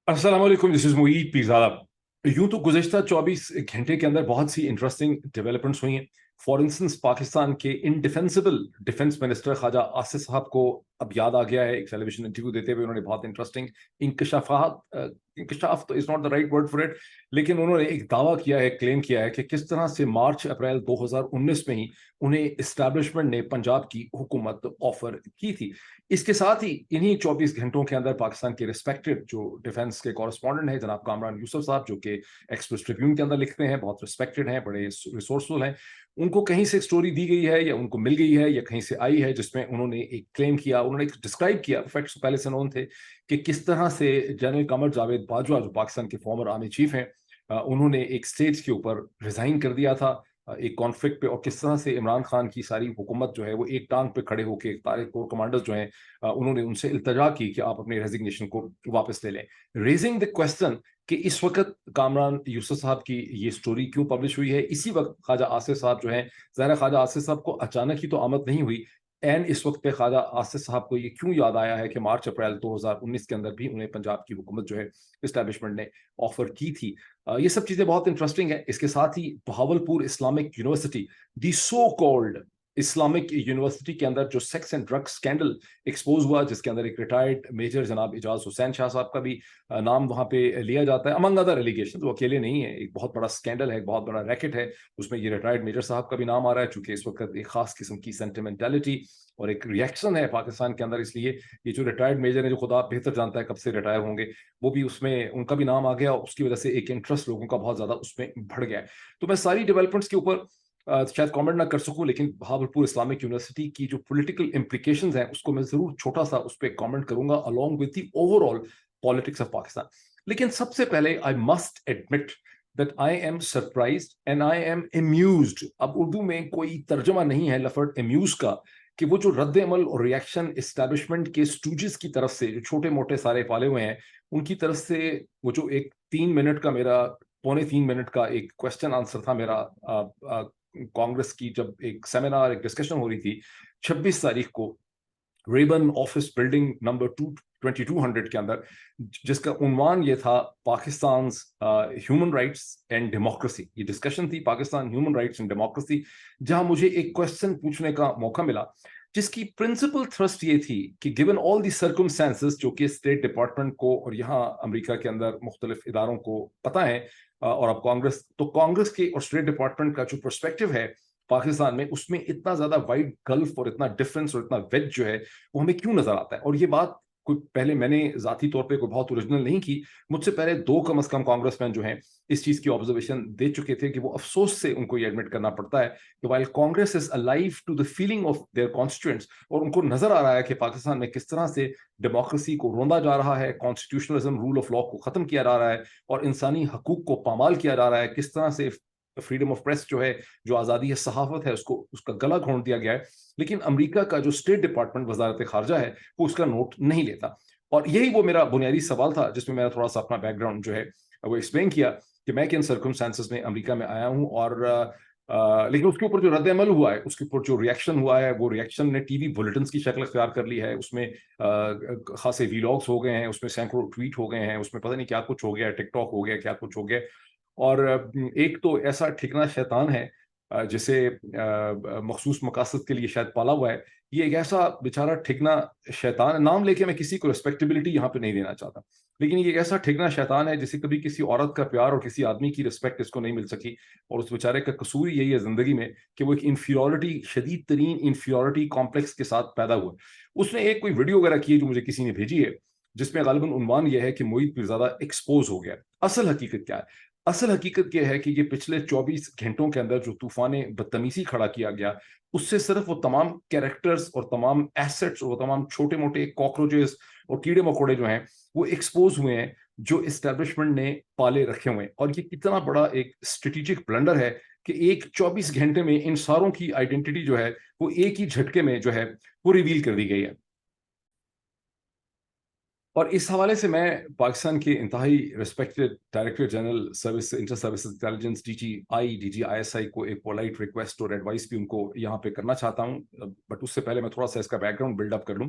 अस्सलाम वालेकुम, this is Moeed Pirzada. यूं तो गुज़श्ता 24 घंटे के अंदर बहुत सी इंटरेस्टिंग डेवलपमेंट्स हुई हैं। फॉर इंस्टेंस, पाकिस्तान के इंडिफेंसिबल डिफेंस मिनिस्टर ख्वाजा आसिफ साहब को अब याद आ गया है, एक टेलीविजन इंटरव्यू देते हुए उन्होंने बहुत इंटरेस्टिंग इंकशाफ तो is not the right word for it, लेकिन उन्होंने एक दावा किया है, क्लेम किया है कि किस तरह से मार्च अप्रैल 2019 में ही उन्हें इस्टेब्लिशमेंट ने पंजाब की हुकूमत ऑफर की थी। इसके साथ ही इन्हीं 24 घंटों के अंदर पाकिस्तान के रिस्पेक्टेड जो डिफेंस के कॉरेस्पॉन्डेंट हैं जनाब कामरान यूसुफ साहब, जो कि एक्सप्रेस ट्रिब्यून के अंदर लिखते हैं, बहुत रिस्पेक्टेड हैं, बड़े रिसोर्सफुल हैं, उनको कहीं से स्टोरी दी गई है या उनको मिल गई है या कहीं से आई है जिसमें उन्होंने एक क्लेम किया, उन्होंने डिस्क्राइब किया, फैक्ट्स पहले से नोन थे, कि किस तरह से जनरल कमर जावेद बाजवा जो पाकिस्तान के फॉर्मर आर्मी चीफ हैं, उन्होंने एक स्टेज के ऊपर रिजाइन कर दिया था एक कॉन्फ्लिक्ट पे, और किस तरह से इमरान खान की सारी हुकूमत जो है वो एक टांग पे खड़े होकर सारे कोर कमांडर्स जो हैं उन्होंने उनसे इल्तजा की कि आप अपने रेजिग्नेशन को वापस ले लें, रेजिंग द क्वेश्चन कि इस वक्त कामरान यूसुफ साहब की ये स्टोरी क्यों पब्लिश हुई है। इसी वक्त ख्वाजा आसिफ साहब जो हैं, ज़ाहिर ख्वाजा आसिफ साहब को अचानक ही तो आमद नहीं हुई, एंड इस वक्त पे ख्वाजा आसिफ साहब को ये क्यों याद आया है कि मार्च अप्रैल 2019 के अंदर भी उन्हें पंजाब की हुकूमत जो है इस्टेब्लिशमेंट ने ऑफर की थी। ये सब चीजें बहुत इंटरेस्टिंग है। इसके साथ ही बहावलपुर इस्लामिक यूनिवर्सिटी, दी सो कॉल्ड इस्लामिक यूनिवर्सिटी के अंदर जो sex and drugs scandal expose हुआ, जिसके अंदर एक रिटायर्ड मेजर जनाब इजाज हुसैन शाह साहब का भी नाम वहां पे लिया जाता है, अमंग अदर एलिगेशन, वो अकेले नहीं है, एक बहुत बड़ा स्कैंडल है, एक बहुत बड़ा रैकेट है, उसमें ये रिटायर्ड मेजर साहब का भी नाम आ रहा है, चूंकि इस वक्त एक खास किस्म की सेंटिमेंटेलिटी और एक रिएक्शन है पाकिस्तान के अंदर, इसलिए ये जो रिटायर्ड मेजर है, जो खुदा बेहतर जानता है कब से रिटायर होंगे, वो भी उसमें उनका भी नाम आ गया, उसकी वजह से एक इंटरेस्ट लोगों का बहुत ज्यादा उसमें बढ़ गया है। तो मैं सारी डेवलपमेंट्स के ऊपर शायद कमेंट ना कर सकूं, लेकिन बहावलपुर इस्लामिक यूनिवर्सिटी की जो पॉलिटिकल इंप्लीकेशंस हैं उसको मैं जरूर छोटा सा उस पर कमेंट करूंगा along with the overall politics of Pakistan. लेकिन सबसे पहले I must admit that I am surprised and I am amused. अब उर्दू में कोई तर्जमा नहीं है लफर्ड एम्यूज का, कि वो जो रद्द अमल और रिएक्शन इस्टेब्लिशमेंट के स्टूजेस की तरफ से, जो छोटे मोटे सारे पाले हुए हैं, उनकी तरफ से, वो जो एक 3 मिनट का मेरा, पौने 3 मिनट का एक क्वेश्चन आंसर था मेरा कांग्रेस की जब एक सेमिनार, एक डिस्कशन हो रही थी 26 तारीख को रेबन ऑफिस बिल्डिंग नंबर 2200 के अंदर, जिसका उन्वान ये था Pakistan human rights and democracy. ये डिस्कशन थी Pakistan human rights and democracy, जहां मुझे एक क्वेश्चन पूछने का मौका मिला जिसकी प्रिंसिपल थ्रस्ट ये थी कि गिवन ऑल दी सर्कमस्टेंसेस जो कि स्टेट डिपार्टमेंट को और यहाँ अमेरिका के अंदर मुख्तलिफ इदारों को पता है, और अब कांग्रेस के और स्टेट डिपार्टमेंट का जो पर्सपेक्टिव है पाकिस्तान में, उसमें इतना ज्यादा वाइड गल्फ और इतना डिफरेंस और इतना वेज जो है वो हमें क्यों नजर आता है। और ये बात कोई पहले मैंने जाती तौर पे कोई बहुत ओरिजिनल नहीं की, मुझसे पहले दो कम अज कम कांग्रेसमैन जो हैं इस चीज की ऑब्जर्वेशन दे चुके थे कि वो अफसोस से उनको ये एडमिट करना पड़ता है कि while Congress is alive to the feeling of their constituents, और उनको नजर आ रहा है कि पाकिस्तान में किस तरह से डेमोक्रेसी को रोंदा जा रहा है, कॉन्स्टिट्यूशनलिज्म, रूल ऑफ लॉ को खत्म किया जा रहा है और इंसानी हकूक को पामाल किया जा रहा है, किस तरह से फ्रीडम ऑफ प्रेस जो है, जो आज़ादी है सहाफत है, उसको उसका गला घोंट दिया गया है। लेकिन अमेरिका का जो स्टेट डिपार्टमेंट, वजारत खारजा है, वो उसका नोट नहीं लेता। और यही वो मेरा बुनियादी सवाल था जिसमें मैंने थोड़ा सा अपना बैकग्राउंड जो है वो एक्सप्लेन किया कि मैं किन सर्कमस्टांसेस में अमेरिका में आया हूँ, और लेकिन उसके ऊपर जो रद्द अमल हुआ है, उसके ऊपर जो रिएक्शन हुआ है, वो रिएक्शन ने टीवी बुलेटिन की शक्ल अख्तियार कर ली है। उसमें खासे वीलॉग्स हो गए हैं, उसमें सैकड़ों ट्वीट हो गए हैं, उसमें पता नहीं क्या कुछ हो गया, टिकटॉक हो गया, क्या कुछ हो गया। और एक तो ऐसा ठिकना शैतान है जिसे मखसूस मकासद के लिए शायद पाला हुआ है, ये एक ऐसा बेचारा ठिकना शैतान, नाम लेके मैं किसी को रिस्पेक्टेबिलिटी यहाँ पे नहीं देना चाहता, लेकिन ये एक ऐसा ठिकना शैतान है जिसे कभी किसी औरत का प्यार और किसी आदमी की रिस्पेक्ट इसको नहीं मिल सकी, और उस बेचारे का कसूर यही है जिंदगी में कि वो एक इन्फीरियरिटी, शदीद तरीन इन्फीरियरिटी कॉम्प्लेक्स के साथ पैदा हुआ। उसने एक कोई वीडियो वगैरह की है जो मुझे किसी ने भेजी है, जिसमें गालिबन उन्वान यह है कि मोईद पीरज़ादा एक्सपोज हो गया। असल हकीकत क्या है? असल हकीकत यह है कि ये पिछले 24 घंटों के अंदर जो तूफान बदतमीजी खड़ा किया गया, उससे सिर्फ वो तमाम कैरेक्टर्स और तमाम एसेट्स और वो तमाम छोटे मोटे कॉकरोचेस और कीड़े मकोड़े जो हैं वो एक्सपोज हुए हैं, जो इस्टेब्लिशमेंट ने पाले रखे हुए हैं। और ये कितना बड़ा एक स्ट्रेटेजिक ब्लंडर है कि एक 24 घंटे में इन सारों की आइडेंटिटी जो है वो एक ही झटके में जो है वो रिवील कर दी गई है। और इस हवाले से मैं पाकिस्तान के इंतहाई respected director general service, inter services intelligence, DGI को एक पोलाइट रिक्वेस्ट और एडवाइस भी उनको यहाँ पे करना चाहता हूँ। बट उससे पहले मैं थोड़ा सा इसका बैकग्राउंड बिल्डअप कर लूँ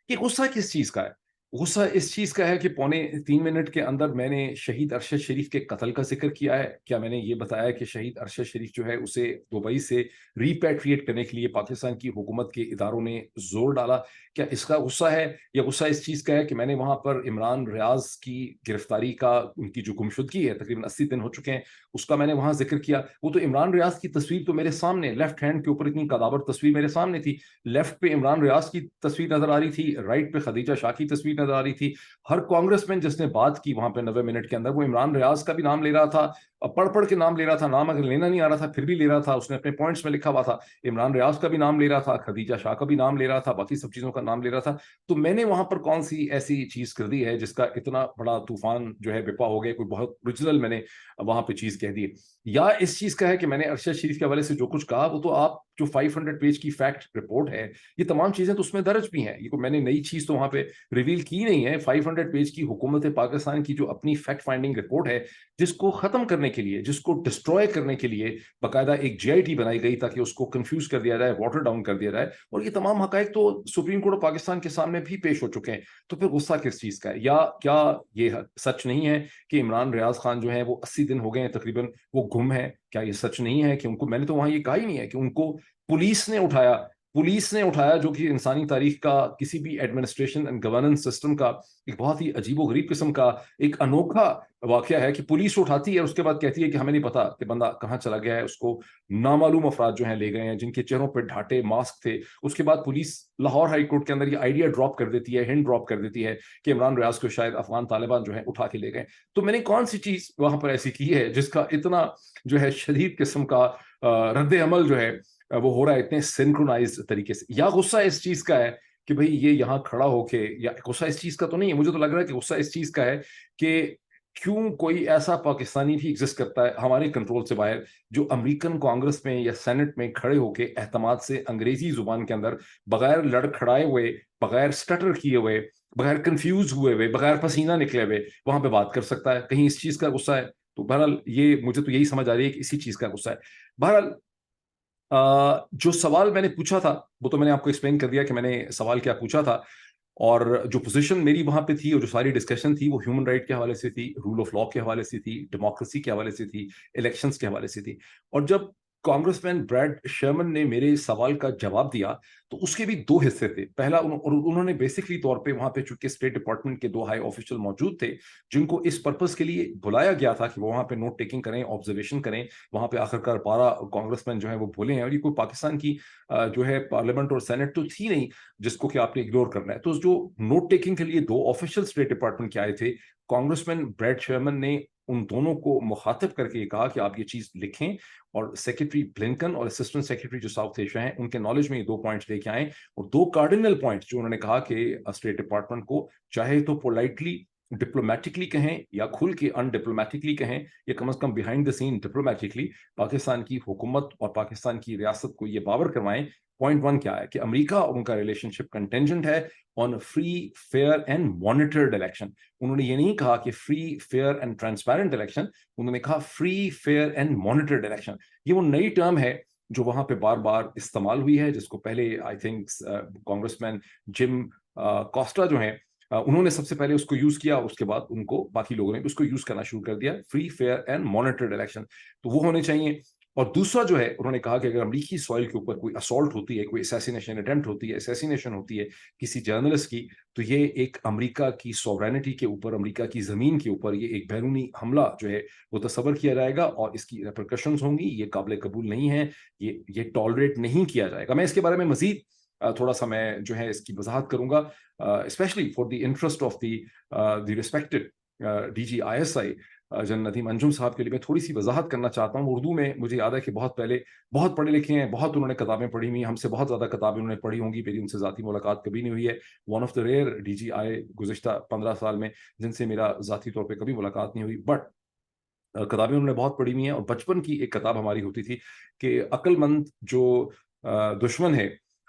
कि गुस्सा किस चीज़ का है। غصہ اس چیز کا ہے کہ 3.25 منٹ کے اندر میں نے شہید ارشد شریف کے قتل کا ذکر کیا ہے. کیا میں نے یہ بتایا کہ شہید ارشد شریف جو ہے اسے دبئی سے ریپیٹریٹ کرنے کے لیے پاکستان کی حکومت کے اداروں نے زور ڈالا؟ کیا اس کا غصہ ہے؟ یا غصہ اس چیز کا ہے کہ میں نے وہاں پر عمران ریاض کی گرفتاری کا، ان کی جو گمشدگی ہے تقریباً 80 دن ہو چکے ہیں، اس کا میں نے وہاں ذکر کیا. وہ تو عمران ریاض کی تصویر تو میرے سامنے، لیفٹ ہینڈ کے اوپر اتنی قدابر تصویر میرے سامنے تھی. لیفٹ پہ عمران ریاض کی تصویر نظر آ رہی تھی، رائٹ پہ خدیجہ شاہ کی تصویر نظر آ رہی تھی. ہر کانگریس مین جس نے بات کی وہاں پہ 90 منٹ کے اندر، وہ عمران ریاض کا بھی نام لے رہا تھا، پڑھ کے نام لے رہا تھا. نام اگر لینا نہیں آ رہا تھا پھر بھی لے رہا تھا، اس نے اپنے پوائنٹس میں لکھا ہوا تھا. عمران ریاض کا بھی نام لے رہا تھا، خدیجہ شاہ کا بھی نام لے رہا تھا، باقی سب چیزوں کا نام لے رہا تھا. تو میں نے وہاں پر کون سی ایسی چیز کر دی ہے جس کا اتنا بڑا طوفان جو ہے بپا ہو گیا؟ کوئی بہت اوریجنل میں نے وہاں پہ چیز کہہ دی؟ یا اس چیز کا ہے کہ میں نے ارشد شریف کے حوالے سے جو کچھ کہا وہ تو آپ جو 500 پیج کی فیکٹ رپورٹ ہے، یہ تمام چیزیں تو اس میں درج بھی ہیں. یہ کوئی میں نے نئی چیز تو وہاں پہ ریویل کی نہیں ہے. 500 پیج کی حکومت پاکستان کی جو اپنی فیکٹ فائنڈنگ رپورٹ ہے، جس کو ختم کرنے کے لیے، جس کو ڈسٹروائے کرنے کے لیے باقاعدہ ایک GIT بنائی گئی تاکہ اس کو کنفیوز کر دیا جائے، واٹر ڈاؤن کر دیا جائے. اور یہ تمام حقائق تو سپریم کورٹ آف پاکستان کے سامنے بھی پیش ہو چکے ہیں. تو پھر غصہ کس چیز کا ہے؟ یا کیا یہ سچ نہیں ہے کہ عمران ریاض خان جو ہے وہ 80 دن ہو گئے ہیں تقریباً وہ گم ہے؟ کیا یہ سچ نہیں ہے کہ ان کو، میں نے تو وہاں یہ کہا ہی نہیں ہے کہ ان کو پولیس نے اٹھایا، جو کہ انسانی تاریخ کا کسی بھی ایڈمنسٹریشن اینڈ گورننس سسٹم کا ایک بہت ہی عجیب و غریب قسم کا ایک انوکھا واقعہ ہے کہ پولیس اٹھاتی ہے اور اس کے بعد کہتی ہے کہ ہمیں نہیں پتا کہ بندہ کہاں چلا گیا ہے. اس کو نامعلوم افراد جو ہیں لے گئے ہیں جن کے چہروں پہ ڈھاٹے ماسک تھے. اس کے بعد پولیس لاہور ہائی کورٹ کے اندر یہ آئیڈیا ڈراپ کر دیتی ہے، ہنٹ ڈراپ کر دیتی ہے کہ عمران ریاض کو شاید افغان طالبان جو ہے اٹھا کے لے گئے. تو میں نے کون سی چیز وہاں پر ایسی کی ہے جس کا اتنا جو ہے شدید قسم کا رد عمل جو ہے وہ ہو رہا ہے اتنے سنکرونائز طریقے سے؟ یا غصہ اس چیز کا ہے کہ بھئی یہ یہاں کھڑا ہو کے، یا غصہ اس چیز کا تو نہیں ہے، مجھے تو لگ رہا ہے کہ غصہ اس چیز کا ہے کہ کیوں کوئی ایسا پاکستانی بھی ایگزسٹ کرتا ہے ہمارے کنٹرول سے باہر، جو امریکن کانگریس میں یا سینٹ میں کھڑے ہو کے اعتماد سے انگریزی زبان کے اندر بغیر لڑ کھڑائے ہوئے، بغیر سٹٹر کیے ہوئے، بغیر کنفیوز ہوئے ہوئے، بغیر پسینہ نکلے ہوئے وہاں پہ بات کر سکتا ہے؟ کہیں اس چیز کا غصہ ہے؟ تو بہرحال یہ مجھے تو یہی سمجھ آ رہی ہے کہ اسی چیز کا غصہ ہے. بہرحال جو سوال میں نے پوچھا تھا وہ تو میں نے آپ کو ایکسپلین کر دیا کہ میں نے سوال کیا پوچھا تھا، اور جو پوزیشن میری وہاں پہ تھی اور جو ساری ڈسکشن تھی وہ ہیومن رائٹ کے حوالے سے تھی، رول آف لا کے حوالے سے تھی، ڈیموکریسی کے حوالے سے تھی، الیکشنز کے حوالے سے تھی. اور جب کانگریس مین بریڈ شرمن نے میرے سوال کا جواب دیا تو اس کے بھی دو حصے تھے. پہلا، انہوں نے بیسکلی طور پہ وہاں پہ چونکہ اسٹیٹ ڈپارٹمنٹ کے 2 ہائی آفیشل موجود تھے جن کو اس پرپز کے لیے بلایا گیا تھا کہ وہ وہاں پہ نوٹ ٹیکنگ کریں، آبزرویشن کریں. وہاں پہ آخر کار 12 کانگریس مین جو ہے وہ بولے ہیں، اور یہ کوئی پاکستان کی جو ہے پارلیمنٹ اور سینٹ تو تھی نہیں جس کو کہ آپ نے اگنور کرنا ہے. تو جو نوٹ ٹیکنگ کے لیے 2 آفیشل اسٹیٹ ڈپارٹمنٹ کے آئے تھے، کانگریس مین بریڈ شرمن نے ان دونوں کو مخاطب کر کے یہ کہا کہ آپ یہ چیز لکھیں، اور سیکرٹری بلنکن اور اسسٹنٹ سیکرٹری جو ساؤتھ ایشیا ہیں ان کے نالج میں یہ 2 پوائنٹس لے کے آئیں. اور 2 کارڈینل پوائنٹس جو انہوں نے کہا کہ اسٹیٹ ڈپارٹمنٹ کو چاہے تو پولائٹلی ڈپلومیٹکلی کہیں یا کھل کے ان ڈپلومیٹکلی کہیں، یا کم از کم behind the scene diplomatically Pakistan کی حکومت اور پاکستان کی ریاست کو یہ باور کروائیں. پوائنٹ 1 کیا ہے کہ امریکہ اور ان کا ریلیشن شپ کنٹینجنٹ ہے on free, fair and monitored election. انہوں نے یہ نہیں کہا کہ free, fair and transparent election, انہوں نے کہا free, fair and monitored election. یہ وہ نئی ٹرم ہے جو وہاں پہ بار بار استعمال ہوئی ہے، جس کو پہلے آئی تھنک کانگریس مین جم کوسٹا جو ہیں انہوں نے سب سے پہلے اس کو یوز کیا، اس کے بعد ان کو باقی لوگوں نے اس کو یوز کرنا شروع کر دیا، free, fair and monitored election. تو وہ ہونے چاہیے. اور دوسرا جو ہے، انہوں نے کہا کہ اگر امریکی سوائل کے اوپر کوئی اسالٹ ہوتی ہے، کوئی اسیسینیشن اٹیمپٹ ہوتی ہے، اسیسینیشن ہوتی ہے کسی جرنلسٹ کی، تو یہ ایک امریکہ کی سوورینٹی کے اوپر، امریکہ کی زمین کے اوپر یہ ایک بیرونی حملہ جو ہے وہ تصور کیا جائے گا، اور اس کی ریپرکشنز ہوں گی. یہ قابل قبول نہیں ہے، یہ ٹالریٹ نہیں کیا جائے گا. میں اس کے بارے میں مزید تھوڑا سا میں جو ہے اس کی وضاحت کروں گا، specially for the interest of the respected DGISI general Nadeem Anjum صاحب کے لیے میں تھوڑی سی وضاحت کرنا چاہتا ہوں. اردو میں مجھے یاد ہے کہ بہت پہلے بہت پڑھے لکھے ہیں، بہت انہوں نے کتابیں پڑھی ہوئی ہیں، ہم سے بہت زیادہ کتابیں انہوں نے پڑھی ہوں گی. میری ان سے ذاتی ملاقات کبھی نہیں ہوئی ہے. One of the rare DGI گزشتہ 15 سال میں جن سے میرا ذاتی طور پہ کبھی ملاقات نہیں ہوئی، بٹ کتابیں انہوں نے بہت پڑھی ہوئی ہیں. اور بچپن کی ایک کتاب ہماری ہوتی تھی کہ عقل مند جو دشمن ہے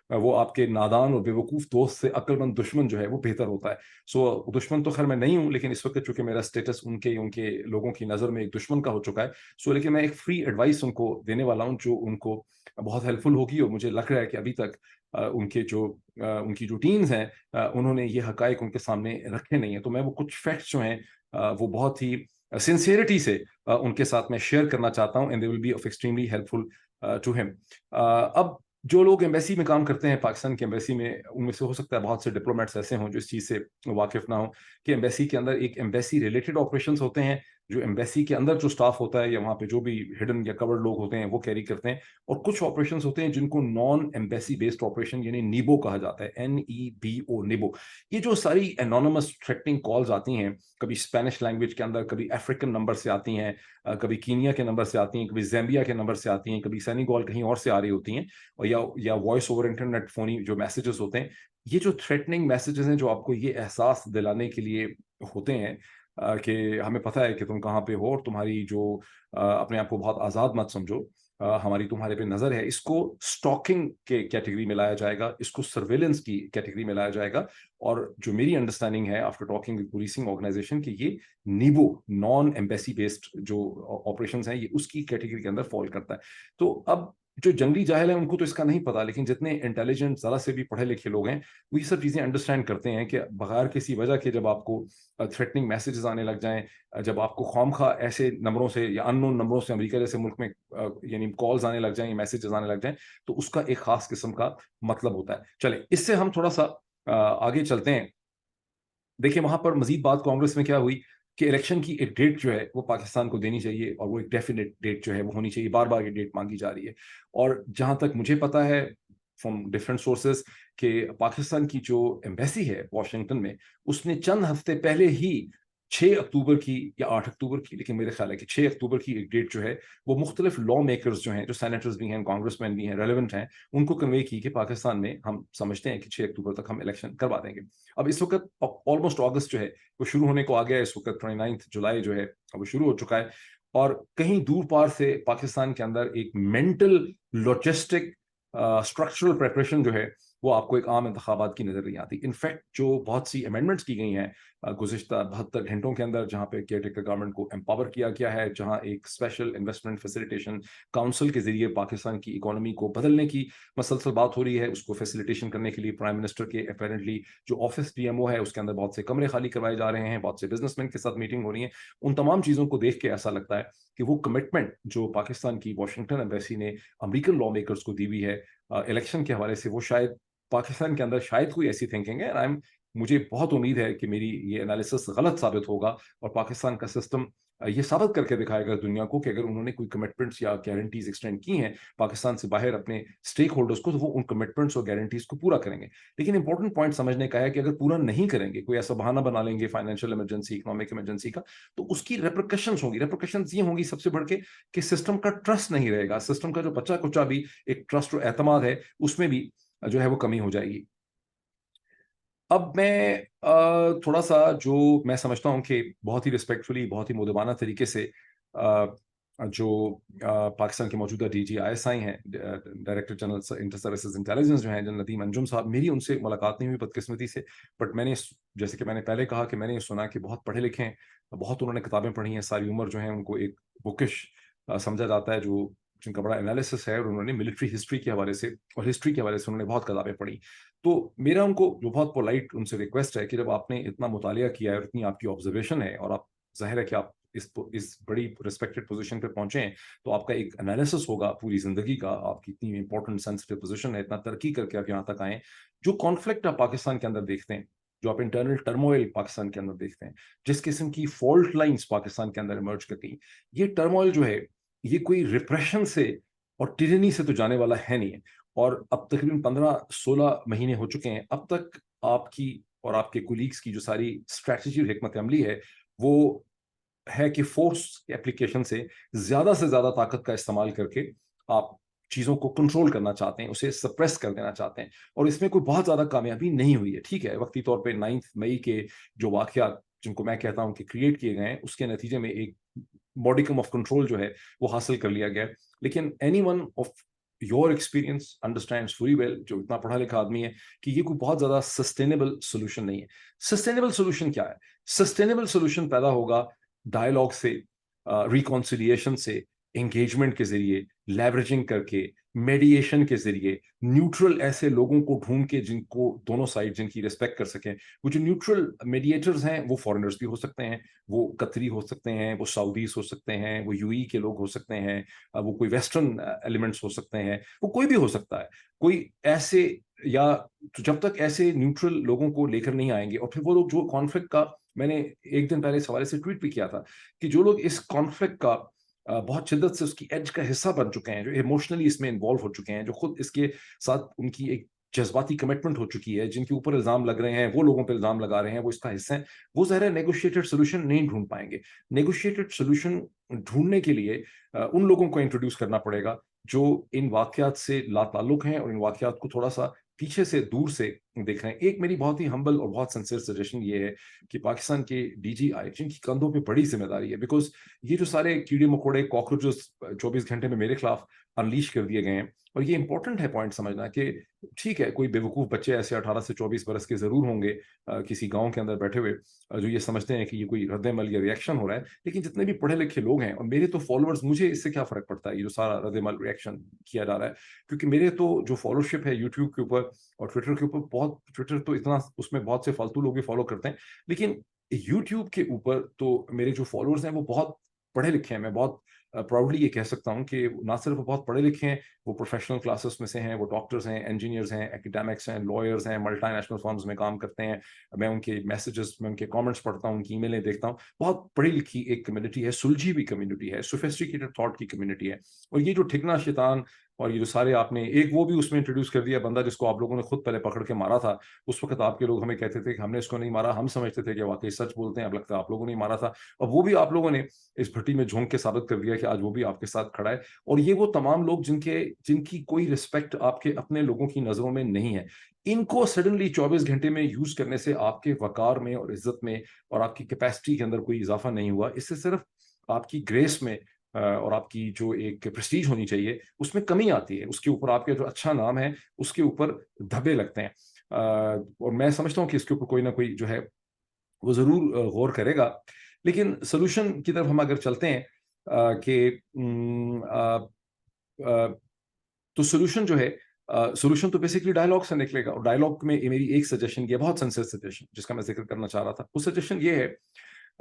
وہ آپ کے نادان اور بے وقوف دوست سے عقل مند دشمن جو ہے وہ بہتر ہوتا ہے. سو دشمن تو خیر میں نہیں ہوں، لیکن اس وقت چونکہ میرا اسٹیٹس ان کے لوگوں کی نظر میں ایک دشمن کا ہو چکا ہے. سو لیکن میں ایک فری ایڈوائس ان کو دینے والا ہوں جو ان کو بہت ہیلپ فل ہوگی، اور مجھے لگ رہا ہے کہ ابھی تک उनकी जो टीम्स हैं उन्होंने ये हकायक उनके सामने रखे नहीं हैं। तो मैं वो कुछ फैक्ट्स जो हैं वो बहुत ही सिंसियरिटी से उनके साथ मैं शेयर करना चाहता हूँ, and they will be of extremely helpful to him. अब जो लोग एम्बेसी में काम करते हैं, पाकिस्तान की एम्बेसी में, उनमें से हो सकता है बहुत से डिप्लोमेट्स ऐसे हों जो इस चीज़ से वाकिफ ना हो कि एम्बेसी के अंदर एक एम्बेसी रिलेटेड ऑपरेशंस होते हैं, जो एम्बेसी के अंदर जो स्टाफ होता है या वहाँ पे जो भी हिडन या कवर्ड लोग होते हैं वो कैरी करते हैं, और कुछ ऑपरेशंस होते हैं जिनको नॉन एम्बेसी बेस्ड ऑपरेशन यानी नीबो कहा जाता है, NEBO, निबो। ये जो सारी एनोनिमस थ्रेटनिंग कॉल्स आती हैं, कभी स्पेनिश लैंग्वेज के अंदर, कभी अफ्रीकन नंबर से आती हैं, कभी कीनिया के नंबर से आती हैं, कभी ज़ैम्बिया के नंबर से आती हैं, कभी सेनेगल कहीं और से आ रही होती हैं, और या वॉइस ओवर इंटरनेट फोनी जो मैसेजेस होते हैं, ये जो थ्रेटनिंग मैसेजेस हैं जो आपको ये एहसास दिलाने के लिए होते हैं कि हमें पता है कि तुम कहाँ पे हो और तुम्हारी जो अपने आप को बहुत आज़ाद मत समझो, हमारी तुम्हारे पे नज़र है, इसको स्टॉकिंग के कैटेगरी में लाया जाएगा, इसको सर्वेलेंस की कैटेगरी में लाया जाएगा। और जो मेरी अंडरस्टैंडिंग है after talking with policing organization कि ये नीबो नॉन एम्बेसी बेस्ड जो ऑपरेशंस हैं ये उसकी कैटेगरी के अंदर फॉल करता है। तो अब जो जंगली जाहिल है उनको तो इसका नहीं पता, लेकिन जितने इंटेलिजेंट ज़रा से भी पढ़े लिखे लोग हैं वो ये सब चीज़ें अंडरस्टैंड करते हैं कि बगैर किसी वजह के जब आपको थ्रेटनिंग मैसेजेस आने लग जाएं, जब आपको खौमखा ऐसे नंबरों से या अननोन नंबरों से अमेरिका जैसे मुल्क में यानी कॉल्स आने लग जाएं, मैसेजेस आने लग जाएं, तो उसका एक खास किस्म का मतलब होता है। चले इससे हम थोड़ा सा आगे चलते हैं। देखिए वहां पर मजीद बात कांग्रेस में क्या हुई कि इलेक्शन की एक डेट जो है वो पाकिस्तान को देनी चाहिए, और वो एक डेफिनेट डेट जो है वो होनी चाहिए। बार बार ये डेट मांगी जा रही है, और जहां तक मुझे पता है फ्रॉम डिफरेंट सोर्सेस कि पाकिस्तान की जो एम्बेसी है वॉशिंगटन में, उसने चंद हफ्ते पहले ही 6 अक्टूबर की या 8 अक्टूबर की, लेकिन मेरे ख्याल है कि 6 अक्टूबर की एक डेट जो है वो मुख्तलिफ लॉ मेकर्स जो हैं, जो सेनेटर्स भी हैं, कांग्रेसमैन भी हैं, रेलिवेंट हैं, उनको कन्वे की कि पाकिस्तान में हम समझते हैं कि 6 अक्टूबर तक हम इलेक्शन करवा देंगे। अब इस वक्त ऑलमोस्ट अगस्त जो है वो शुरू होने को आ गया है, इस वक्त 29 जुलाई जो है वो शुरू हो चुका है, और कहीं दूर पार से पाकिस्तान के अंदर एक मेंटल लॉजिस्टिक स्ट्रक्चरल प्रेपरेशन जो है वो आपको एक आम इंतखाबात की नजर नहीं आती। इनफैक्ट जो बहुत सी अमेंडमेंट्स की गई हैं गुज़िश्ता 72 घंटों के अंदर, जहाँ पे केयर टेकर गवर्नमेंट को एम्पावर किया गया है, जहाँ एक स्पेशल इन्वेस्टमेंट फैसिलिटेशन काउंसिल के जरिए पाकिस्तान की इकोनॉमी को बदलने की मसलसल बात हो रही है, उसको फैसिलिटेशन करने के लिए प्राइम मिनिस्टर के अपेरेंटली जो ऑफिस PMO है उसके अंदर बहुत से कमरे खाली करवाए जा रहे हैं, बहुत से बिजनेसमैन के साथ मीटिंग हो रही है। उन तमाम चीज़ों को देख के ऐसा लगता है कि वो कमिटमेंट जो पाकिस्तान की वॉशिंगटन एम्बेसी ने अमेरिकन लॉ मेकर्स को दी हुई है इलेक्शन के हवाले से, वो शायद पाकिस्तान के अंदर शायद कोई ऐसी थिंकिंग है। मुझे बहुत उम्मीद है कि मेरी ये एनालिसिस गलत साबित होगा और पाकिस्तान का सिस्टम ये साबित करके दिखाएगा दुनिया को कि अगर उन्होंने कोई कमिटमेंट्स या गारंटीज एक्सटेंड की हैं पाकिस्तान से बाहर अपने स्टेक होल्डर्स को, तो वो उन कमिटमेंट्स और गारंटीज को पूरा करेंगे। लेकिन इंपॉर्टेंट पॉइंट समझने का है कि अगर पूरा नहीं करेंगे, कोई ऐसा बहाना बना लेंगे फाइनेंशियल इमरजेंसी, इकोनॉमिक इमरजेंसी का, तो उसकी रेपरकशंस होंगी। रेपरकशंस ये होंगी सबसे बढ़ के कि सिस्टम का ट्रस्ट नहीं रहेगा, सिस्टम का जो बच्चा कुच्चा भी एक ट्रस्ट और एतमाद है उसमें भी जो है वो कमी हो जाएगी। अब मैं थोड़ा सा जो मैं समझता हूँ कि बहुत ही रिस्पेक्टफुली, बहुत ही मुदबाना तरीके से जो पाकिस्तान के मौजूदा DG ISI हैं, director general inter services intelligence जो हैं, जनरल नदीम अंजुम साहब, मेरी उनसे मुलाकात नहीं हुई बदकिस्मती से, बट मैंने जैसे कि मैंने पहले कहा कि मैंने ये सुना कि बहुत पढ़े लिखे हैं, बहुत उन्होंने किताबें पढ़ी हैं, सारी उम्र जो है उनको एक बुकिश समझा जाता है, जो जिनका बड़ा एनालिसिस है, और उन्होंने मिलिट्री हिस्ट्री के हवाले से और हिस्ट्री के हवाले से उन्होंने बहुत किताबें पढ़ी। तो मेरा उनको जो बहुत पोलाइट उनसे रिक्वेस्ट है कि जब आपने इतना मुतालिया किया है और इतनी आपकी ऑब्जर्वेशन है, और आप जाहिर है कि आप इस बड़ी रिस्पेक्टेड पोजीशन पे पहुंचे हैं, तो आपका एक एनालिसिस होगा पूरी जिंदगी का, आपकी इतनी इंपॉर्टेंट सेंसिटिव पोजीशन है, इतना तरक्की करके आप यहाँ तक आए, जो कॉन्फ्लिक्ट आप पाकिस्तान के अंदर देखते हैं, जो आप इंटरनल टर्मोइल पाकिस्तान के अंदर देखते हैं, जिस किस्म की फॉल्ट लाइंस पाकिस्तान के अंदर इमर्ज कर गई, ये टर्मोइल जो है ये कोई रिप्रेशन से और टिरनी से तो जाने वाला है नहीं है। और अब तकरीबन 15-16 महीने हो चुके हैं, अब तक आपकी और आपके कुलीग्स की जो सारी स्ट्रैटेजी और हिकमत अमली है वो है कि फोर्स एप्लीकेशन से ज्यादा ताकत का इस्तेमाल करके आप चीजों को कंट्रोल करना चाहते हैं, उसे सप्रेस कर देना चाहते हैं, और इसमें कोई बहुत ज्यादा कामयाबी नहीं हुई है। ठीक है, वक्ती तौर पे 9 मई के जो वाकयात जिनको मैं कहता हूं कि क्रिएट किए गए हैं, उसके नतीजे में एक मॉडिकम ऑफ कंट्रोल जो है वो हासिल कर लिया गया। लेकिन any one of your experience understands fully well, जो इतना पढ़ा लिखा आदमी है, कि ये कोई बहुत ज्यादा सस्टेनेबल सोल्यूशन नहीं है। सस्टेनेबल सोल्यूशन क्या है? सस्टेनेबल सोल्यूशन पैदा होगा डायलॉग से, रिकॉन्सिलिएशन से, एंगेजमेंट के जरिए, लेवरेजिंग करके, میڈیएशन के जरिए न्यूट्रल ऐसे लोगों को ढूंढ के जिनको दोनों साइड जिनकी रिस्पेक्ट कर सकें। वो जो न्यूट्रल मीडिएटर्स हैं वो फॉरेनर्स भी हो सकते हैं, वो कतरी हो सकते हैं, वो सऊदीज हो सकते हैं, वो यूएई के लोग हो सकते हैं, वो कोई वेस्टर्न एलिमेंट्स हो सकते हैं, वो कोई भी हो सकता है। कोई ऐसे या तो जब तक ऐसे न्यूट्रल लोगों को लेकर नहीं आएंगे, और फिर वो लोग जो कॉन्फ्लिक्ट का, मैंने एक दिन पहले इस हवाले से ट्वीट भी किया था कि जो लोग इस कॉन्फ्लिक्ट का बहुत शिद्दत से उसकी एज का हिस्सा बन चुके हैं, जो इमोशनली इसमें इन्वॉल्व हो चुके हैं, जो खुद इसके साथ उनकी एक जज्बाती कमिटमेंट हो चुकी है, जिनके ऊपर इल्जाम लग रहे हैं, वो लोगों पर इल्जाम लगा रहे हैं, वो इसका हिस्सा हैं, वो ज़ाहिर है नेगोशिएटेड सोल्यूशन नहीं ढूंढ पाएंगे। नेगोशिएटेड सोल्यूशन ढूंढने के लिए उन लोगों को इंट्रोड्यूस करना पड़ेगा जो इन वाकयात से लाताल्लुक हैं और इन वाकयात को थोड़ा सा पीछे से दूर से देख रहे हैं। एक मेरी बहुत ही हम्बल और बहुत सिंसियर सजेशन ये है कि पाकिस्तान के डीजीआई, जिनकी कंधों पे बड़ी जिम्मेदारी है, बिकॉज ये जो सारे कीड़े मकोड़े कॉकरोचेस 24 घंटे में मेरे खिलाफ अनलीश कर दिए गए हैं, और ये इंपॉर्टेंट है पॉइंट समझना कि ठीक है, कोई बेवकूफ़ बच्चे ऐसे 18 से 24 बरस के जरूर होंगे किसी गांव के अंदर बैठे हुए जो ये समझते हैं कि ये कोई रद्द-ए-अमल या रिएक्शन हो रहा है, लेकिन जितने भी पढ़े लिखे लोग हैं, और मेरे तो फॉलोअर्स, मुझे इससे क्या फर्क पड़ता है ये जो सारा रद्द-ए-अमल रिएक्शन किया जा रहा है, क्योंकि मेरे तो जो फॉलोशिप है यूट्यूब के ऊपर और ट्विटर के ऊपर, बहुत, ट्विटर तो इतना, उसमें बहुत से फालतू लोग भी फॉलो करते हैं, लेकिन यूट्यूब के ऊपर तो मेरे जो फॉलोअर्स हैं वो बहुत पढ़े लिखे हैं। मैं बहुत प्राउडली ये कह सकता हूँ कि ना सिर्फ वो बहुत पढ़े लिखे हैं, वो प्रोफेशनल क्लासेस में से हैं, वो डॉक्टर्स हैं, इंजीनियर्स हैं, एकेडमिक्स हैं, लॉयर्स हैं, मल्टीनेशनल फर्म्स में काम करते हैं। मैं उनके मैसेजेस, मैं उनके कमेंट्स पढ़ता हूँ, उनकी ईमेलें देखता हूँ। बहुत पढ़ी लिखी एक कम्युनिटी है, सुलझी हुई कम्युनिटी है, सोफिस्टिकेटेड थॉट की कम्युनिटी है। और ये जो ठिकना शैतान और ये जो सारे आपने एक वो भी उसमें इंट्रोड्यूस कर दिया बंदा जिसको आप लोगों ने खुद पहले पकड़ के मारा था, उस वक्त आपके लोग हमें कहते थे कि हमने इसको नहीं मारा, हम समझते थे कि वाकई सच बोलते हैं, अब लगता है आप लोगों ने मारा था, और वो भी आप लोगों ने इस भट्टी में झोंक के साबित कर दिया कि आज वो भी आपके साथ खड़ा है। और ये वो तमाम लोग जिनकी कोई रिस्पेक्ट आपके अपने लोगों की नजरों में नहीं है, इनको सडनली 24 घंटे में यूज करने से आपके वकार में और इज्जत में और आपकी कैपेसिटी के अंदर कोई इजाफा नहीं हुआ। इससे सिर्फ आपकी ग्रेस में और आपकी जो एक प्रेस्टीज होनी चाहिए उसमें कमी आती है, उसके ऊपर आपका जो अच्छा नाम है उसके ऊपर धब्बे लगते हैं। और मैं समझता हूँ कि इसके ऊपर कोई ना कोई जो है वो जरूर गौर करेगा। लेकिन सोल्यूशन की तरफ हम अगर चलते हैं कि तो सोल्यूशन जो है, सोल्यूशन तो बेसिकली डायलॉग से निकलेगा, और डायलॉग में मेरी एक सजेशन, ये बहुत सिंसियर सजेशन जिसका मैं जिक्र करना चाह रहा था, वो सजेशन ये है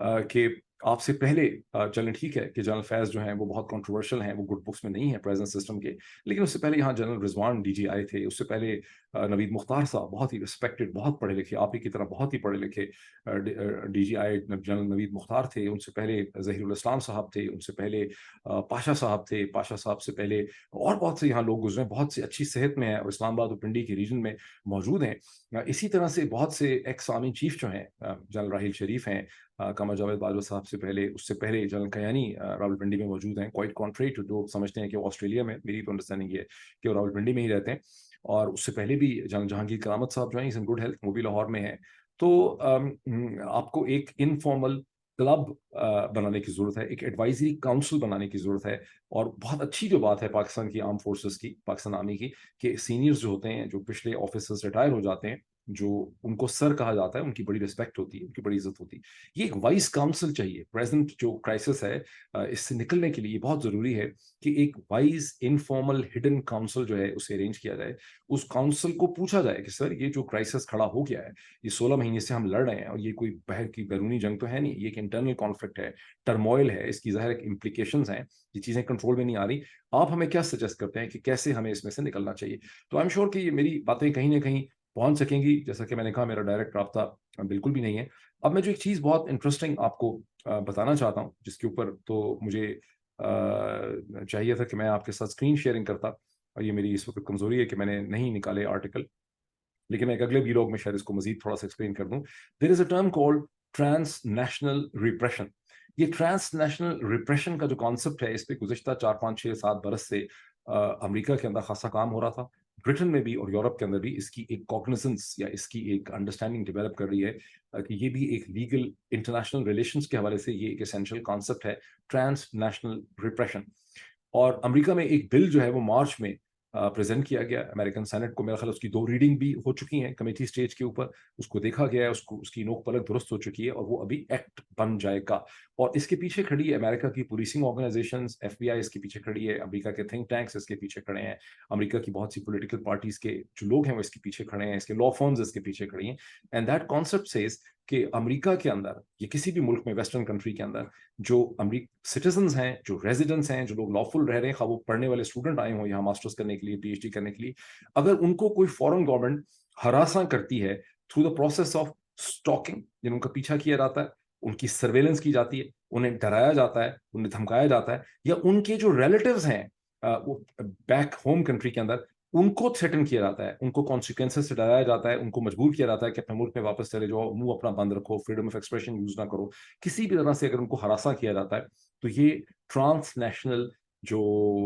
कि आपसे पहले, चलें ठीक है कि जनरल फैज़ जो हैं वो बहुत कंट्रोवर्शियल हैं, वो गुड बुक्स में नहीं है प्रेजेंट सिस्टम के, लेकिन उससे पहले यहाँ जनरल रिजवान डीजी आए थे, उससे पहले नवीद मुख्तार साहब, बहुत ही रिस्पेक्टेड, बहुत पढ़े लिखे, आप ही की तरह बहुत ही पढ़े लिखे डीजी आए जनरल नवीद मुख्तार थे, उनसे पहले ज़हीरुल इस्लाम साहब थे, उनसे पहले पाशा साहब थे, पाशा साहब से पहले और बहुत से यहाँ लोग गुजरे, बहुत से अच्छी सेहत में हैं और इस्लामाबाद और पिंडी के रीजन में मौजूद हैं। इसी तरह से बहुत से एक्स आर्मी चीफ जो हैं, जनरल राहिल शरीफ हैं, कमर जावेद बाजवा साहब से पहले, उससे पहले जनरल कयानी रावलपिंडी में मौजूद हैं, क्वाइट कॉन्ट्रेरी टू जो समझते हैं कि वो ऑस्ट्रेलिया में, मेरी तो अंडरस्टैंडिंग ये है कि वो रावलपिंडी में ही रहते हैं। और उससे पहले भी जनरल जहांगीर करामत साहब जो हैं, इन गुड हेल्थ, वो भी लाहौर में हैं। तो आपको एक इनफॉर्मल क्लब बनाने की ज़रूरत है, एक एडवाइजरी काउंसिल बनाने की ज़रूरत है। और बहुत अच्छी जो बात है पाकिस्तान की आर्म फोर्सेस की, पाकिस्तान आर्मी की, कि सीनियर्स जो होते हैं, जो पिछले ऑफिसर्स रिटायर हो जाते हैं, जो उनको सर कहा जाता है, उनकी बड़ी रिस्पेक्ट होती है, उनकी बड़ी इज्जत होती है। ये एक वाइस काउंसिल चाहिए। प्रेजेंट जो क्राइसिस है, इससे निकलने के लिए बहुत ज़रूरी है कि एक वाइज इनफॉर्मल हिडन काउंसिल जो है उसे अरेंज किया जाए। उस काउंसिल को पूछा जाए कि सर, ये जो क्राइसिस खड़ा हो गया है, ये 16 महीने से हम लड़ रहे हैं, और ये कोई बाहर की बैरूनी जंग तो है नहीं, ये एक इंटरनल कॉन्फ्लिक्ट है, टर्मोइल है, इसकी ज़ाहिर इम्प्लीकेशंस हैं, ये चीज़ें कंट्रोल में नहीं आ रही। आप हमें क्या सजेस्ट करते हैं कि कैसे हमें इसमें से निकलना चाहिए? तो आई एम श्योर कि ये मेरी बातें कहीं ना कहीं पहुंच सकेंगी। जैसा कि मैंने कहा, मेरा डायरेक्ट राब्ता बिल्कुल भी नहीं है। अब मैं जो एक चीज़ बहुत इंटरेस्टिंग आपको बताना चाहता हूँ, जिसके ऊपर तो मुझे चाहिए था कि मैं आपके साथ स्क्रीन शेयरिंग करता, और ये मेरी इस वक्त कमजोरी है कि मैंने नहीं निकाले आर्टिकल, लेकिन मैं एक अगले वीलॉग में शायद इसको मजीद थोड़ा सा एक्सप्लेन कर दूं। There is a term called trans national repression. ये ट्रांस नेशनल रिप्रेशन का जो कॉन्सेप्ट है, इस पे गुज़िश्ता 4, 5, 6, 7 बरस से अमेरिका के अंदर खासा काम हो रहा था, ब्रिटेन में भी और यूरोप के अंदर भी इसकी एक कॉग्निजेंस या इसकी एक अंडरस्टैंडिंग डेवलप कर रही है कि ये भी एक लीगल इंटरनेशनल रिलेशंस के हवाले से ये एक एसेंशियल कॉन्सेप्ट है, ट्रांस नेशनल रिप्रेशन। और अमेरिका में एक बिल जो है वो मार्च में प्रेजेंट किया गया अमेरिकन सेनेट को। मेरा ख्याल उसकी 2 रीडिंग भी हो चुकी हैं कमेटी स्टेज के ऊपर, उसको देखा गया है, उसको उसकी नोक पलक दुरुस्त हो चुकी है और वो अभी एक्ट बन जाएगा। और इसके पीछे खड़ी है अमेरिका की पुलिसिंग ऑर्गेनाइजेशंस, FBI इसके पीछे खड़ी है, अमेरिका के थिंक टैंक्स इसके पीछे खड़े हैं, अमेरिका की बहुत सी पॉलिटिकल पार्टीज के जो लोग हैं वो इसके पीछे खड़े हैं, इसके लॉ फर्म्स इसके पीछे खड़ी हैं। एंड दैट कॉन्सेप्ट सेज कि अमेरिका के अंदर या किसी भी मुल्क में, वेस्टर्न कंट्री के अंदर, जो सिटीजन्स हैं, जो रेजिडेंट्स हैं, जो लोग लॉफुल रह रहे हैं, वो पढ़ने वाले स्टूडेंट आए हों यहाँ मास्टर्स करने के लिए, PhD करने के लिए, अगर उनको कोई फॉरेन गवर्नमेंट हरासा करती है through the process of stalking, जिन उनका पीछा किया जाता है, उनकी सर्वेलेंस की जाती है, उन्हें डराया जाता है, उन्हें धमकाया जाता है, या उनके जो रिलेटिव्स हैं वो बैक होम कंट्री के अंदर, उनको थ्रेटन किया जाता है, उनको कॉन्सिक्वेंसेस से डराया जाता है, उनको मजबूर किया जाता है कि अपने मुल्क में वापस चले जाओ, मुंह अपना बंद रखो, फ्रीडम ऑफ एक्सप्रेशन यूज ना करो, किसी भी तरह से अगर उनको हरासा किया जाता है, तो ये ट्रांसनेशनल जो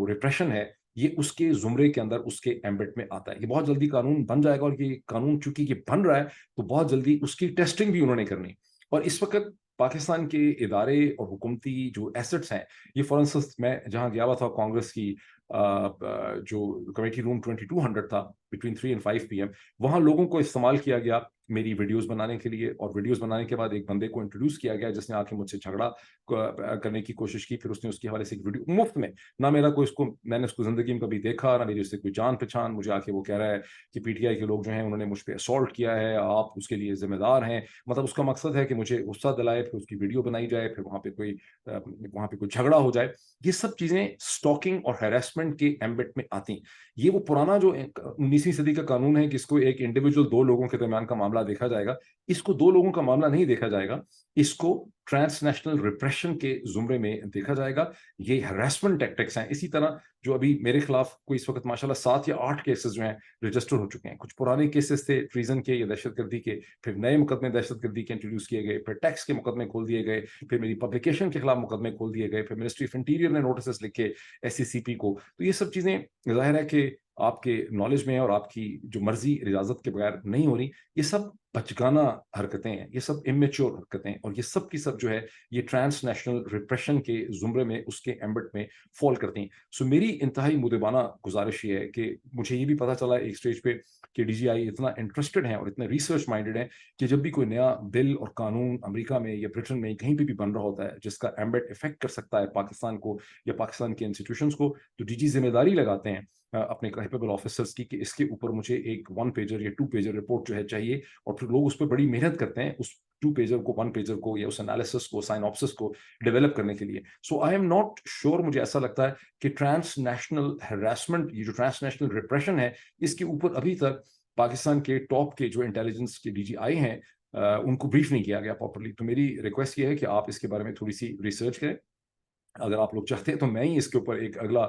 रिप्रेशन है, ये उसके जुमरे के अंदर, उसके एम्बेट में आता है। ये बहुत जल्दी कानून बन जाएगा, और ये कानून चूंकि ये बन रहा है, तो बहुत जल्दी उसकी टेस्टिंग भी उन्होंने करनी। और इस वक्त पाकिस्तान के इदारे और हुकूमती जो एसेट्स हैं, ये फॉर इंस्टेंस मैं जहां गया हुआ था कांग्रेस की जो कमेटी रूम 2200 था, बिटवीन 3 and 5 PM, वहां लोगों को इस्तेमाल किया गया मेरी वीडियोस बनाने के लिए, और वीडियोस बनाने के बाद एक बंदे को इंट्रोड्यूस किया गया जिसने आके मुझसे झगड़ा करने की कोशिश की। फिर उसने उसके हवाले से एक वीडियो मुफ्त में, ना मेरा कोई उसको, मैंने उसको जिंदगी में कभी देखा, ना मेरी उससे कोई जान पहचान, मुझे आके वो कह रहा है कि PTI के लोग जो हैं उन्होंने मुझ पर असॉल्ट किया है, आप उसके लिए जिम्मेदार हैं। मतलब उसका मकसद है कि मुझे गुस्सा दिलाए, फिर उसकी वीडियो बनाई जाए, फिर वहां पे कोई झगड़ा हो जाए। ये सब चीजें स्टॉकिंग और हैरेसमेंट के एम्बेट में आती। ये वो पुराना जो 19वीं सदी का कानून है कि इसको एक इंडिविजुअल, 2 लोगों के दरमियान का मामला देखा जाएगा, इसको 2 लोगों का मामला नहीं देखा जाएगा, इसको ट्रांसनेशनल रिप्रेशन के जुमरे में देखा जाएगा। ये हैरेसमेंट टैक्टिक्स हैं। इसी तरह जो अभी मेरे खिलाफ कोई इस वक्त माशाल्लाह 7 या 8 केसेस जो हैं रजिस्टर हो चुके हैं। कुछ पुराने केसेस थे ट्रीजन के या दहशतगर्दी के, फिर नए मुकदमे दहशतगर्दी के इंट्रोड्यूस किए गए, फिर टैक्स के मुकदमे खोल दिए गए, फिर मेरी पब्लिकेशन के खिलाफ मुकदमे खोल दिए गए, फिर मिनिस्ट्री ऑफ इंटीरियर ने नोटिस लिखे SCCP को। तो ये सब चीजें जाहिर है कि आपके नॉलेज में है और आपकी जो मर्जी इजाजत के बगैर नहीं हो रही। ये सब बचकाना हरकतें हैं, ये सब इमेच्योर हरकतें हैं, और ये सब की सब जो है ये ट्रांसनेशनल रिप्रेशन के जुमरे में, उसके एम्बेट में फॉल करती हैं। सो मेरी इंतहाई मुदबाना गुजारिश ये है कि मुझे ये भी पता चला एक स्टेज पे कि DGI इतना इंटरेस्टेड है और इतने रिसर्च माइंडेड है कि जब भी कोई नया बिल और कानून अमेरिका में या ब्रिटेन में कहीं पे भी बन रहा होता है जिसका एम्बेट इफेक्ट कर सकता है पाकिस्तान को या पाकिस्तान के इंस्टीट्यूशंस को, तो DG जिम्मेदारी लगाते हैं अपने कैपेबल ऑफिसर्स की कि इसके ऊपर मुझे एक 1 पेजर या 2 पेजर रिपोर्ट जो है चाहिए। और फिर लोग उस पर बड़ी मेहनत करते हैं उस 2 पेजर को, 1 पेजर को, या उस एनालिसिस को, साइनॉप्सिस को डेवलप करने के लिए। सो आई एम नॉट श्योर, मुझे ऐसा लगता है कि ट्रांसनेशनल हैरेसमेंट, ये जो ट्रांसनेशनल रिप्रेशन है, इसके ऊपर अभी तक पाकिस्तान के टॉप के जो इंटेलिजेंस के DGI हैं उनको ब्रीफ नहीं किया गया प्रॉपर्ली। तो मेरी रिक्वेस्ट ये है कि आप इसके बारे में थोड़ी सी रिसर्च करें। अगर आप लोग चाहते हैं तो मैं ही इसके ऊपर एक अगला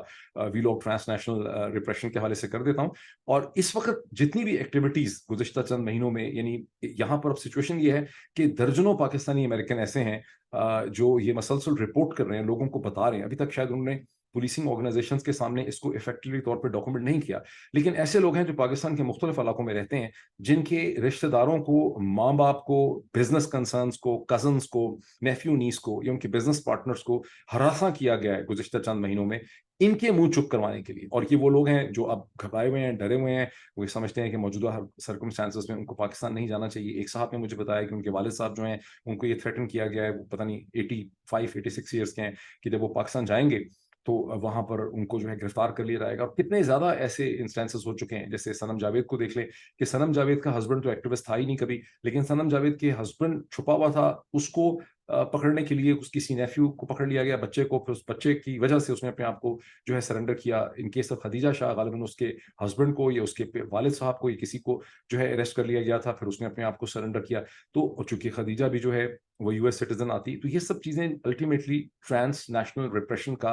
वीलॉग ट्रांसनेशनल रिप्रेशन के हवाले से कर देता हूं। और इस वक्त जितनी भी एक्टिविटीज गुज़िश्ता चंद महीनों में, यानी यहाँ पर अब सिचुएशन ये है कि दर्जनों पाकिस्तानी अमेरिकन ऐसे हैं जो ये मसलसल रिपोर्ट कर रहे हैं, लोगों को बता रहे हैं। अभी तक शायद उन्होंने पुलिसिंग ऑर्गेनाइजेशंस के सामने इसको इफेक्टिवली तौर पर डॉक्यूमेंट नहीं किया, लेकिन ऐसे लोग हैं जो पाकिस्तान के मुख्तलिफ इलाकों में रहते हैं, जिनके रिश्तेदारों को, माँ बाप को, बिजनेस कंसर्न्स को, कजन्स को, नेफ्यू नीस को, या उनके बिजनेस पार्टनर्स को हरासा किया गया है गुज़िश्ता चंद महीनों में, इनके मुंह चुप करवाने के लिए। और ये वो लोग हैं जो अब घबराए हुए हैं, डरे हुए हैं, वो समझते हैं कि मौजूदा सर्कमस्टांसेस में उनको पाकिस्तान नहीं जाना चाहिए। एक साहब ने मुझे बताया कि उनके वालिद साहब जो हैं उनको ये थ्रेटन किया गया है, वो पता नहीं 85-86 ईयर्स के हैं, कि जब वो पाकिस्तान जाएंगे तो वहां पर उनको जो है गिरफ्तार कर लिया जाएगा। और कितने ज्यादा ऐसे इंस्टेंसेस हो चुके हैं, जैसे सनम जावेद को देख लें कि सनम जावेद का हस्बैंड तो एक्टिविस्ट था ही नहीं कभी, लेकिन सनम जावेद के हस्बैंड छुपा हुआ था, उसको पकड़ने के लिए उसकी किसी नेफ्यू को पकड़ लिया गया, बच्चे को, फिर उस बच्चे की वजह से उसने अपने आप को जो है सरेंडर किया। In case of Khadija Shah गालिबन उसके हस्बैंड को या उसके वालिद साहब को या किसी को जो है अरेस्ट कर लिया गया था, फिर उसने अपने आप को सरेंडर किया। तो चूंकि खदीजा भी जो है वो US सिटीजन आती, तो ये सब चीजें अल्टीमेटली ट्रांस नेशनल रिप्रेशन का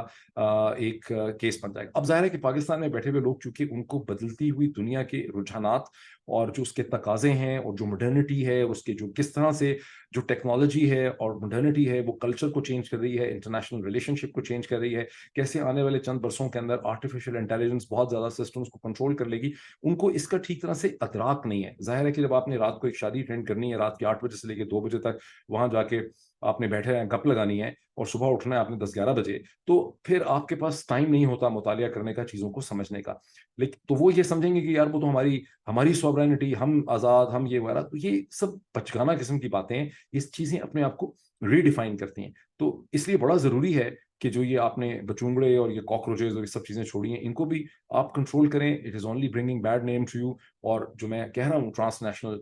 एक केस बन जाएगा। अब जाहिर है कि पाकिस्तान में बैठे हुए लोग, चूंकि उनको बदलती हुई दुनिया के रुझानात और जो उसके तकाजे हैं और जो मॉडर्निटी है, उसके जो किस तरह से जो टेक्नोलॉजी है और मॉडर्निटी है वो कल्चर को चेंज कर रही है, इंटरनेशनल रिलेशनशिप को चेंज कर रही है, कैसे आने वाले चंद बरसों के अंदर आर्टिफिशियल इंटेलिजेंस बहुत ज्यादा सिस्टम्स को कंट्रोल कर लेगी, उनको इसका ठीक तरह से अदराक नहीं है। जाहिर है कि जब आपने रात को एक शादी अटेंड करनी है, रात के 8 बजे से लेकर 2 बजे तक वहां जाके آپ نے بیٹھے ہیں گپ لگانی ہے اور صبح اٹھنا ہے آپ نے 10-11 بجے, تو پھر آپ کے پاس ٹائم نہیں ہوتا مطالعہ کرنے کا, چیزوں کو سمجھنے کا. لیکن تو وہ یہ سمجھیں گے کہ یار وہ تو ہماری سوورینٹی, ہم آزاد, ہم یہ وغیرہ. تو یہ سب بچگانہ قسم کی باتیں ہیں, یہ چیزیں اپنے آپ کو ریڈیفائن کرتی ہیں. تو اس لیے بڑا ضروری ہے کہ جو یہ آپ نے بچونگڑے اور یہ کاکروچز اور یہ سب چیزیں چھوڑی ہیں, ان کو بھی آپ کنٹرول کریں. It is only bringing bad name to you. اور جو میں کہہ رہا ہوں ٹرانس نیشنل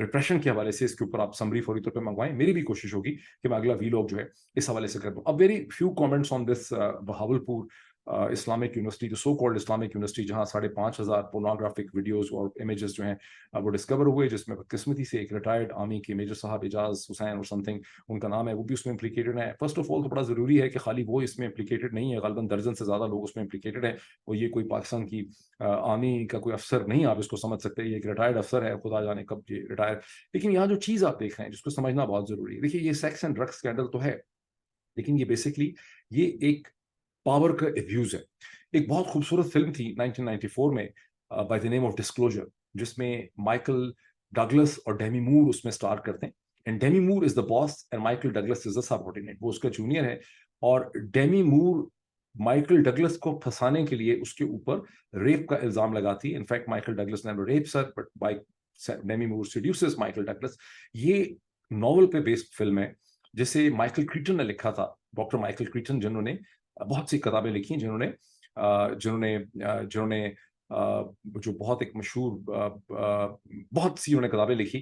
ریپریشن کے حوالے سے, اس کے اوپر آپ سمری فوری طور پہ منگوائیں. میری بھی کوشش ہوگی کہ میں اگلا ویلاگ جو ہے اس حوالے سے کر دوں. اب very few comments on this Bahawalpur Islamic university, جو سو کالڈ اسلامک یونیورسٹی, جہاں 5,500 پورنوگرافک ویڈیوز اور امیجز جو ہیں وہ ڈسکور ہوئے, جس میں بدقسمتی سے ایک ریٹائرڈ آرمی کے میجر صاحب اعجاز حسین اور سم تھنگ ان کا نام ہے, وہ بھی اس میں امپلیکیٹڈ ہے. فرسٹ آف آل تو بڑا ضروری ہے کہ خالی وہ اس میں امپلیکیٹڈ نہیں ہے, غالباً درجن سے زیادہ لوگ اس میں امپلیکیٹڈ ہیں. اور یہ کوئی پاکستان کی آرمی کا کوئی افسر نہیں آپ اس کو سمجھ سکتے, یہ ایک ریٹائرڈ افسر ہے, خدا جانے کب یہ ریٹائر. لیکن یہاں جو چیز آپ دیکھ رہے ہیں جس کو سمجھنا بہت ضروری ہے, دیکھیے یہ سیکس اینڈ ڈرگس اسکینڈل تو ہے, لیکن یہ بیسکلی یہ ایک پاور کا ایبیوز ہے. ایک بہت خوبصورت فلم تھی 1994 میں by the name of disclosure, جس میں مائیکل ڈگلس اور ڈیمی مور اس میں اسٹار کرتے ہیں. And demi more is the boss and Michael Douglas is the subordinate, وہ اس کا جونیئر ہے. اور ڈیمی مور مائیکل ڈگلس کو پھنسانے کے لیے اس کے اوپر ریپ کا الزام لگاتی ہے. انفیکٹ مائیکل ڈگلس نے rape sir, but Demi Moore seduces Michael Douglas. یہ ناول پہ بیسڈ فلم ہے جسے مائیکل کریٹن نے لکھا تھا, ڈاکٹر مائیکل کریٹن, جنہوں نے بہت سی کتابیں لکھی, جنہوں نے جو بہت ایک مشہور بہت سی انہوں نے کتابیں لکھی,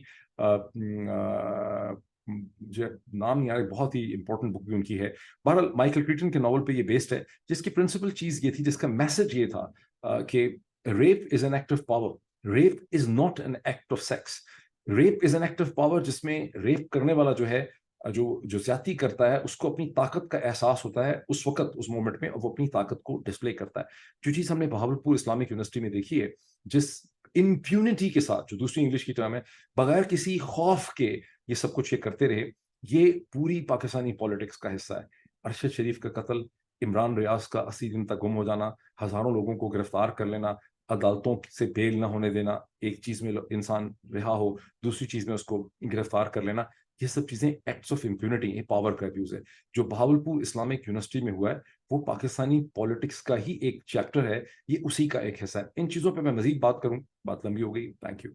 نام نہیں آ رہا, بہت ہی امپورٹنٹ بک بھی ان کی ہے. بہرحال مائیکل کریٹن کے ناول پہ یہ بیسڈ ہے, جس کی پرنسپل چیز یہ تھی, جس کا میسج یہ تھا کہ rape is an act of power, rape is not an act of sex. Rape is an act of power, جس میں ریپ کرنے والا جو ہے, جو زیادتی کرتا ہے, اس کو اپنی طاقت کا احساس ہوتا ہے اس وقت, اس مومنٹ میں, اور وہ اپنی طاقت کو ڈسپلے کرتا ہے. جو چیز ہم نے بہاولپور اسلامک یونیورسٹی میں دیکھی ہے, جس امپیونٹی کے ساتھ, جو دوسری انگلش کی ٹرم ہے, بغیر کسی خوف کے یہ سب کچھ یہ کرتے رہے, یہ پوری پاکستانی پالیٹکس کا حصہ ہے. ارشد شریف کا قتل, عمران ریاض کا 80 دن تک گم ہو جانا, ہزاروں لوگوں کو گرفتار کر لینا, عدالتوں سے بیل نہ ہونے دینا, ایک چیز میں انسان رہا ہو, دوسری چیز میں اس کو گرفتار کر لینا, یہ سب چیزیں ایکٹس آف امپیونٹی, یہ پاور کا ابیوز ہے. جو بہاولپور اسلامک یونیورسٹی میں ہوا ہے وہ پاکستانی پالیٹکس کا ہی ایک چیپٹر ہے, یہ اسی کا ایک حصہ ہے. ان چیزوں پہ میں مزید بات کروں, بات لمبی ہو گئی. Thank you.